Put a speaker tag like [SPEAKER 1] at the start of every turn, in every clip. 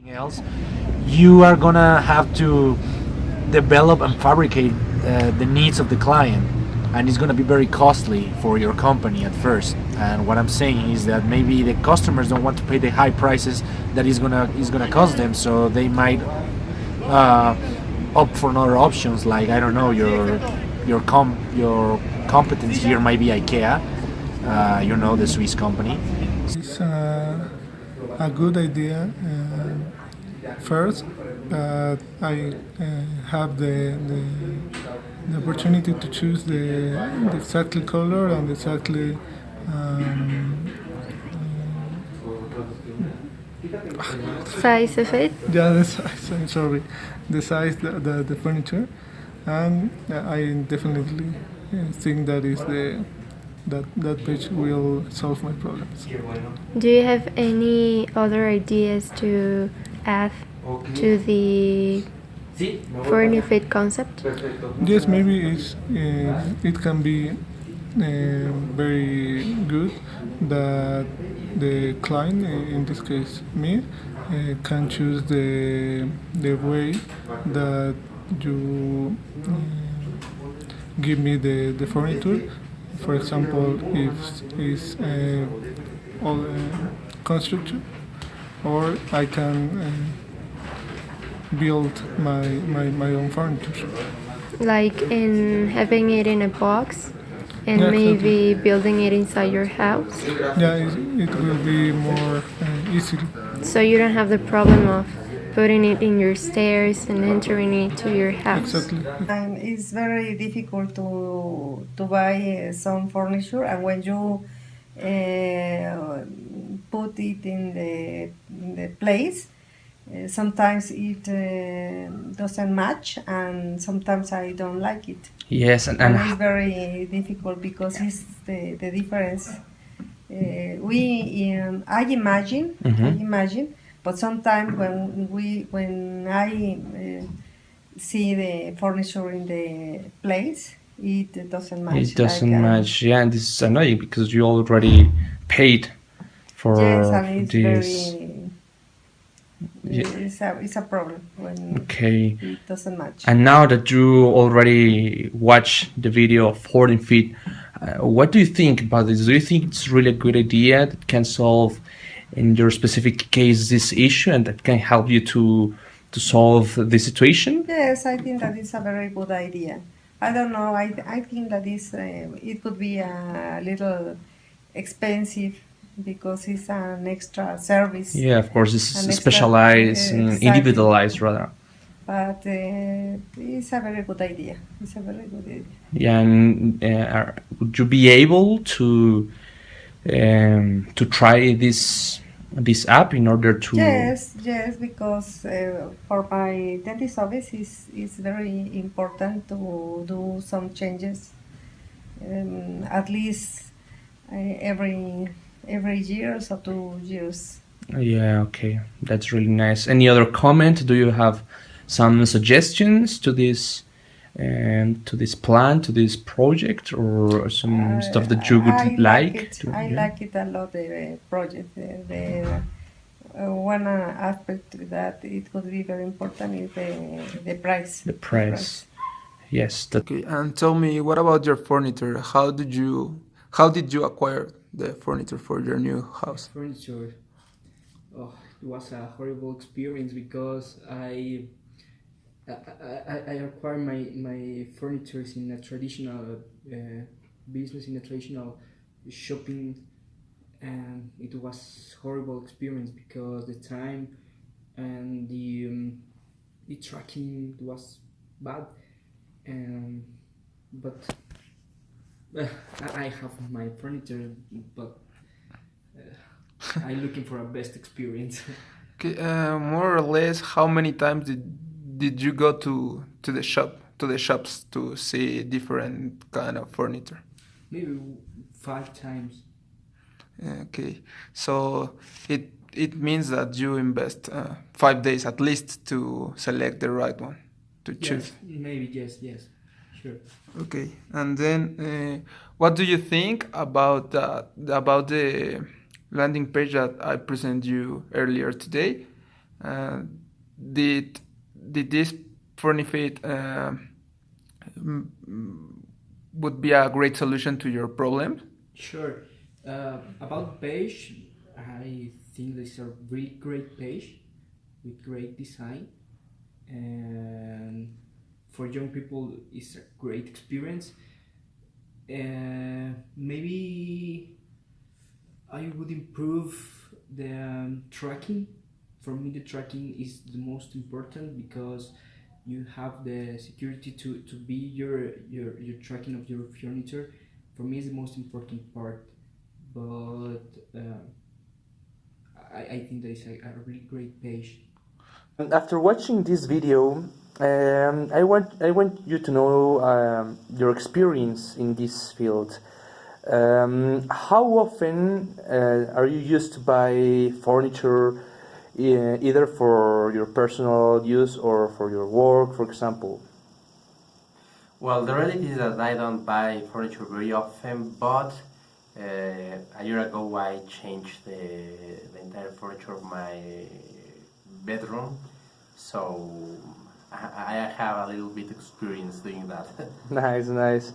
[SPEAKER 1] else, you are gonna have to develop and fabricate the needs of the client, and it's gonna be very costly for your company at first. And what I'm saying is that maybe the customers don't want to pay the high prices that is gonna cost them, so they might uh, opt for other options, like I don't know, your competence here might be IKEA, the Swiss company.
[SPEAKER 2] It's a good idea. First, I have the opportunity to choose the exactly color and exactly
[SPEAKER 3] Size of it?
[SPEAKER 2] yeah, the size. I'm sorry, the size, the furniture, and I definitely think that is that page will solve my problems.
[SPEAKER 3] Do you have any other ideas to add to the Furni Fit concept?
[SPEAKER 2] Yes, maybe it can be very good that the client, in this case me, can choose the way that you give me the furniture. For example, if it's all construction, or I can build my own furniture.
[SPEAKER 3] Like in having it in a box and
[SPEAKER 2] Yeah,
[SPEAKER 3] maybe building it inside your house?
[SPEAKER 2] Yeah, it will be more easily.
[SPEAKER 3] So you don't have the problem of putting it in your stairs and entering it to your house.
[SPEAKER 2] Exactly.
[SPEAKER 4] And it's very difficult to buy some furniture, and when you put it in the place, sometimes it doesn't match, and sometimes I don't like it.
[SPEAKER 5] Yes,
[SPEAKER 4] And it's very difficult because it's the difference. I imagine, but sometimes when I see the furniture in the place, it doesn't match.
[SPEAKER 5] it doesn't match. Yeah, and this is annoying because you already paid for
[SPEAKER 4] Yes, and it's
[SPEAKER 5] this.
[SPEAKER 4] very.
[SPEAKER 5] Yeah.
[SPEAKER 4] It's a problem when
[SPEAKER 5] Okay.
[SPEAKER 4] it doesn't match.
[SPEAKER 5] And now that you already watched the video of Furni Fit, what do you think about this? Do you think it's really a good idea that can solve, in your specific case, this issue, and that can help you to solve the situation?
[SPEAKER 4] Yes, I think that is a very good idea. I don't know. I think that it could be a little expensive because it's an extra service.
[SPEAKER 5] Yeah, of course, it's
[SPEAKER 4] An extra,
[SPEAKER 5] specialized and
[SPEAKER 4] exactly.
[SPEAKER 5] individualized, rather.
[SPEAKER 4] But it's a very good idea. It's a very good idea.
[SPEAKER 5] Yeah, and would you be able to try this app in order to?
[SPEAKER 4] Yes, because for my dentist office, it's very important to do some changes, at least every year or 2 years.
[SPEAKER 5] Yeah, okay, that's really nice. Any other comment? Do you have some suggestions to this plan, to this project, or some stuff that you would like?
[SPEAKER 4] I like it a lot. The project. The one aspect that it could be very important is the price.
[SPEAKER 5] The price. Yes, that.
[SPEAKER 6] Okay, and tell me, what about your furniture? How did you acquire the furniture for your new house?
[SPEAKER 7] Furniture. Oh, it was a horrible experience because I acquired my furniture in a traditional business, in a traditional shopping, and it was horrible experience because the time and the tracking was bad, but I have my furniture, but I'm looking for a best experience.
[SPEAKER 6] Okay, more or less, how many times did you go to the shops to see different kind of furniture?
[SPEAKER 7] Maybe 5 times.
[SPEAKER 6] Okay, so it means that you invest 5 days at least to select the right one to choose.
[SPEAKER 7] Yes, maybe yes, sure.
[SPEAKER 6] Okay, and then what do you think about the landing page that I presented you earlier today? Uh, did this Furni Fit would be a great solution to your problem?
[SPEAKER 7] Sure. About page, I think this is a really great page with great design, and for young people, it's a great experience. Maybe I would improve the tracking. For me, the tracking is the most important because you have the security to be your tracking of your furniture. For me, is the most important part. But I think that is a really great page.
[SPEAKER 5] After watching this video, I want you to know your experience in this field. How often are you used to buy furniture, either for your personal use or for your work, for example?
[SPEAKER 8] Well, the reality is that I don't buy furniture very often, but a year ago I changed the entire furniture of my bedroom, so I have a little bit experience doing that.
[SPEAKER 5] Nice, nice.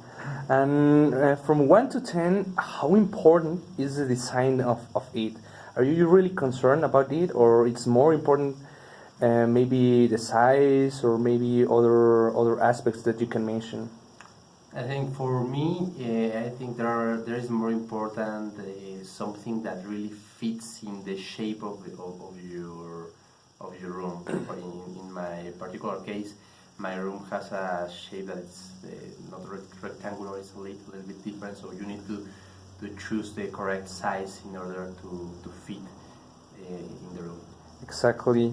[SPEAKER 5] And from 1 to 10, how important is the design of it? Are you really concerned about it, or it's more important maybe the size or maybe other aspects that you can mention?
[SPEAKER 8] I think for me, I think there is more important something that really fits in the shape of your room. In my particular case, my room has a shape that is not rectangular; it's a little bit different. So you need to choose the correct size in order to fit in the room.
[SPEAKER 5] Exactly.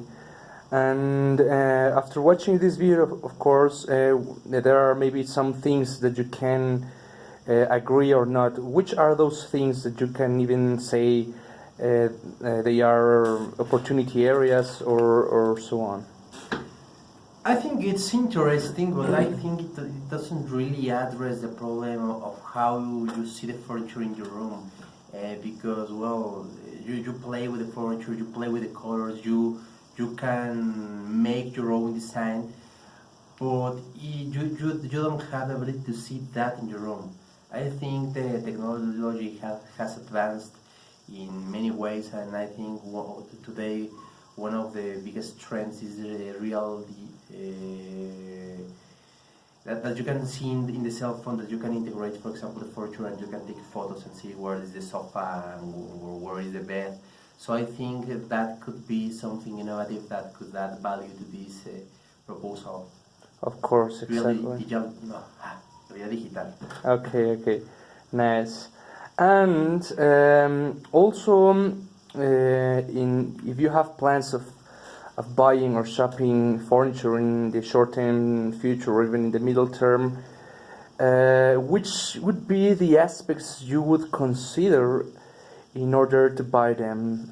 [SPEAKER 5] And after watching this video, of course, there are maybe some things that you can agree or not. Which are those things that you can even say they are opportunity areas or so on?
[SPEAKER 8] I think it's interesting, but I think it doesn't really address the problem of how you see the furniture in your room. Because, well, you play with the furniture, you play with the colors, you can make your own design, but you don't have the ability to see that in your room. I think the technology has advanced in many ways, and I think today one of the biggest trends is the real that you can see in the cell phone, that you can integrate, for example, the furniture, and you can take photos and see where is the sofa or where is the bed. So I think that could be something innovative that could add value to this proposal.
[SPEAKER 5] Of course, exactly.
[SPEAKER 8] Realidad digital.
[SPEAKER 5] Okay, nice. And also, if you have plans of buying or shopping furniture in the short-term future or even in the middle term, which would be the aspects you would consider in order to buy them?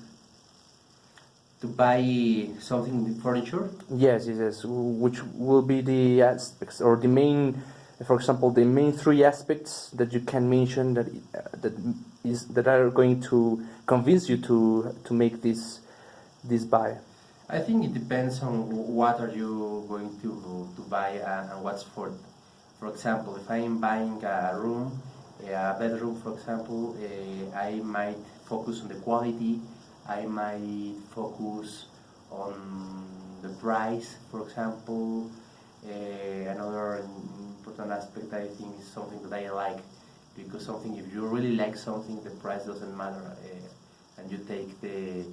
[SPEAKER 8] To buy something furniture?
[SPEAKER 5] Yes. Which will be the aspects or the main, for example, the main 3 aspects that you can mention that are going to convince you to make this buy?
[SPEAKER 8] I think it depends on what are you going to buy and what's for. For example, if I am buying a room, a bedroom, for example, I might focus on the quality. I might focus on the price, for example. Another important aspect, I think, is something that I like, because if you really like something, the price doesn't matter, and you take the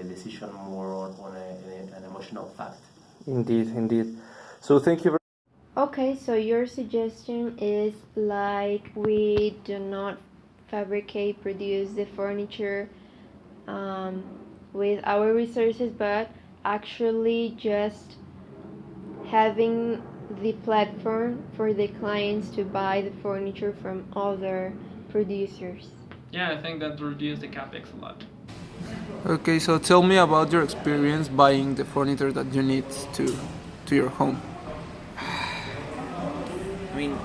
[SPEAKER 8] decision more on an emotional fact.
[SPEAKER 5] Indeed. So thank you very
[SPEAKER 3] Okay, so your suggestion is like we do not produce the furniture with our resources, but actually just having the platform for the clients to buy the furniture from other producers.
[SPEAKER 9] Yeah, I think that reduced the capex a lot.
[SPEAKER 6] Okay, so tell me about your experience buying the furniture that you need to your home.
[SPEAKER 10] I mean,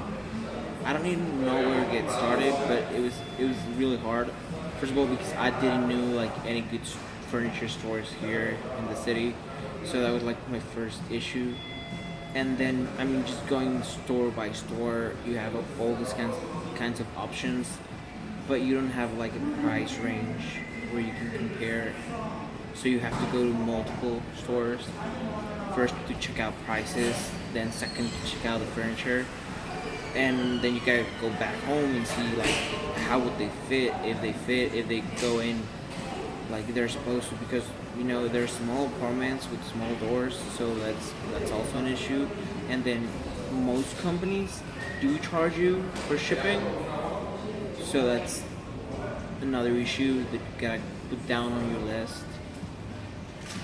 [SPEAKER 10] I don't even know where to get started, but it was really hard. First of all, because I didn't know like any good furniture stores here in the city, so that was like my first issue. And then I mean, just going store by store, you have all these kinds of options, but you don't have like a price range where you can compare. So you have to go to multiple stores first to check out prices, then second to check out the furniture, and then you gotta go back home and see like how would they fit, if they go in like they're supposed to, because you know there's small apartments with small doors, so that's also an issue. And then most companies do charge you for shipping, so that's another issue that you gotta put down on your list.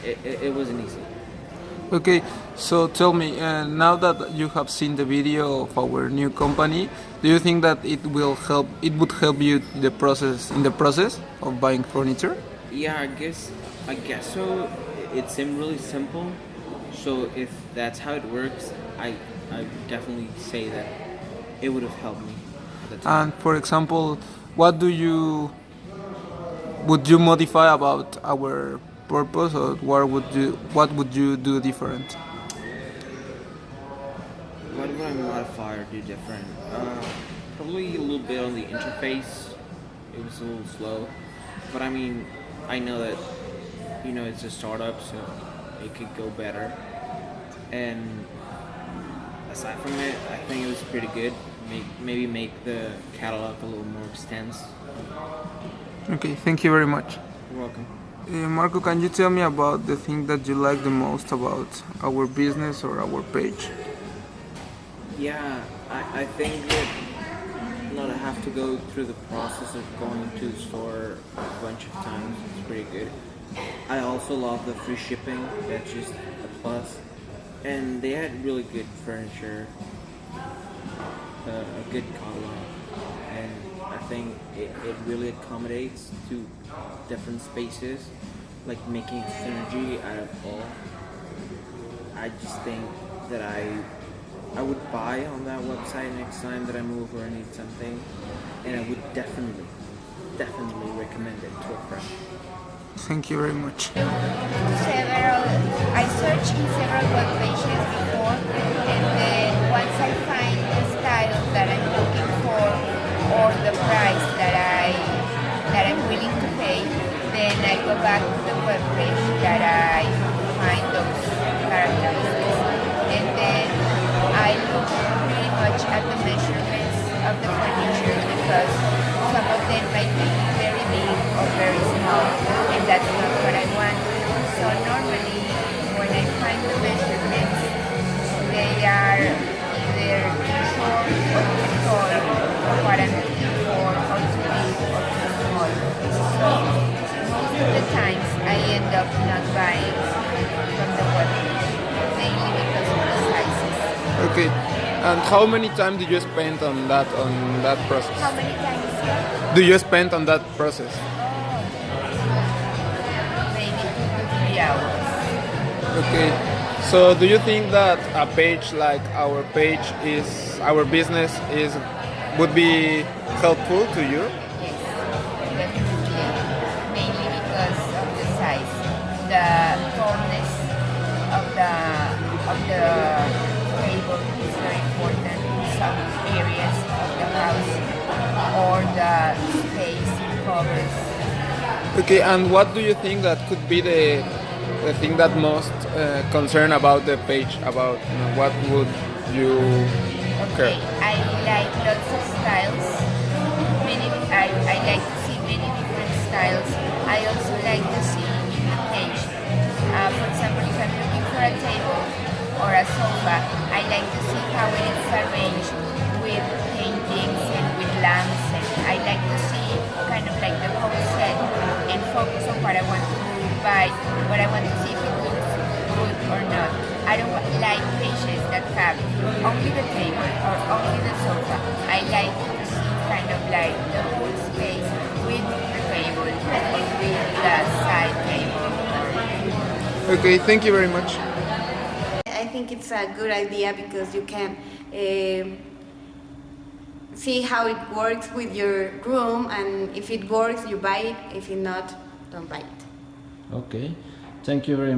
[SPEAKER 10] It wasn't easy.
[SPEAKER 6] Okay, so tell me, now that you have seen the video of our new company, do you think that it would help you in the process of buying furniture?
[SPEAKER 10] Yeah, I guess so. It seemed really simple. So if that's how it works, I definitely say that it would have helped me at the time.
[SPEAKER 6] And for example, what would you modify about our purpose, or what would you do different?
[SPEAKER 10] What would I modify or do different? Probably a little bit on the interface. It was a little slow, but I mean, I know that it's a startup, so it could go better. And aside from it, I think it was pretty good. Maybe make the catalog a little more extensive.
[SPEAKER 6] Okay, thank you very much.
[SPEAKER 10] You're welcome.
[SPEAKER 6] Marco, can you tell me about the thing that you like the most about our business or our page?
[SPEAKER 10] Yeah, I think that not to have to go through the process of going to the store a bunch of times is pretty good. I also love the free shipping. That's just a plus. And they had really good furniture, a good catalog, and I think it really accommodates to different spaces, like making a synergy out of all. I just think that I would buy on that website next time that I move or I need something, and I would definitely recommend it to a friend.
[SPEAKER 6] Thank you very much.
[SPEAKER 11] I searched in several web pages before, and then once I find the style that I'm looking for or the price that I'm willing to pay, then I go back to the web page that I find those characteristics, and then I look pretty much at the measurements of the furniture, because some of them might be very big or very small, and that's not what I want. So normally, when I find the measurements, they are either too short or too tall for what I'm looking for, or too big or too small. So most of the times, I end up not buying from the webpage, mainly because of the sizes.
[SPEAKER 6] Okay, and how many time did you spend on that process?
[SPEAKER 11] How many times
[SPEAKER 6] Do you spend on that process?
[SPEAKER 11] Maybe 2 to 3 hours.
[SPEAKER 6] Okay, so do you think that a page like our business would be helpful to you?
[SPEAKER 11] Yes, definitely. Mainly because of the size, the tallness of the table is very important in some areas of the house, or the space it covers.
[SPEAKER 6] Okay, and what do you think that could be the thing that most concern about the page? About what would you care?
[SPEAKER 11] Okay, I like lots of styles. I like to see many different styles. I also like to see invitation. For example, if I'm looking for a table or a sofa, I like to see how it is arranged with paintings and with lamps, and I like to see kind of like the whole set and focus on what I want to buy, but I want to see if it looks good or not. I don't like pages that have only the table or only the sofa. I like to see kind of like the whole space with the table and with the side table.
[SPEAKER 6] Okay, thank you very much.
[SPEAKER 12] I think it's a good idea because you can see how it works with your room, and if it works, you buy it. If it not, don't buy it.
[SPEAKER 13] Okay, thank you very